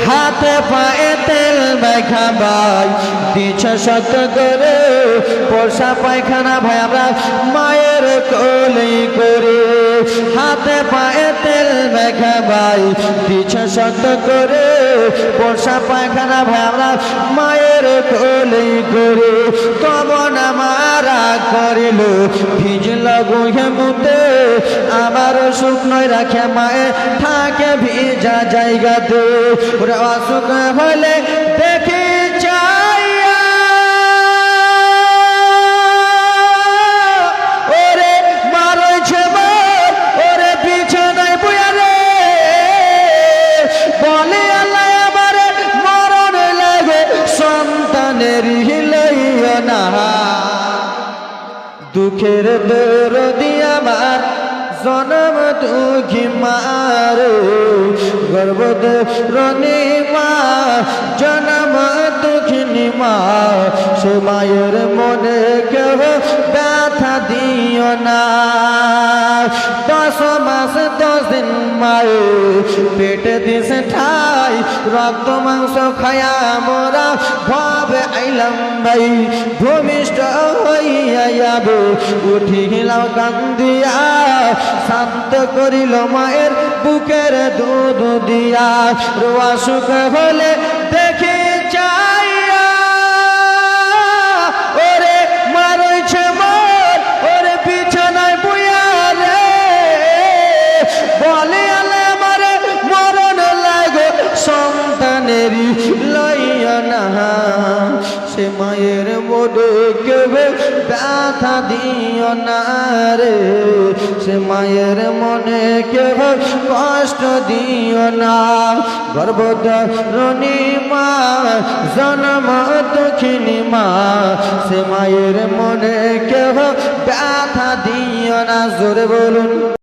হাতে পায়ে তেল মাখা ভাই দিছে শত করে পোষা পায়খানা ভাই আমরা মায়ের কোলে করে হাতে পায়ে তেল মাখা ভাই দিছে শত করে পোষা পায়খানা ভাই আমরা মায়ের কোলে করে তব না মারা করিল ভিজল গুহে মুতে আমার শুকনো রাখে মায়ে থাকে ভিজা জায়গাতে ওরে অসুখ হলে দেখে চাইয়া ওরে মারছে ওরে বিছানায় বুয়া রে বলে আল্লাহ আমার মরণ লাগে সন্তানের হিলাইয়া না দুঃখের দরদি আমার জনম দুঃখী মার গর্ভধারিণী মা জনম দুঃখিনী মা সে মায়ের মনে কেহ ব্যথা দিও না 10 মাস 10 দিন মায়ে পেটে দিছে ঠাই রক্ত মাংস খায়া মোরা ভাবে আইলাম ভাই ভূমিষ্ঠ হইয়া যাবে উঠিলাম কান্দিয়া শান্ত করিল মায়ের বুকের দুধ দিয়া রোয়া সুখ হলে দেখে চাইয়া ওরে মারছে মর ওরে বিছানায় বুয়া রে বলে আলে আমারে মরণ লাগে সন্তানেরই লইয়া না সে মায়ের মনে কেউ ব্যথা দিও না রে সে মায়ের মনে কেউ কষ্ট দিও না গর্ভধারিণী মা জনম দুঃখিনী মা সে মায়ের মনে কেউ ব্যথা দিও না জোরে বলুন।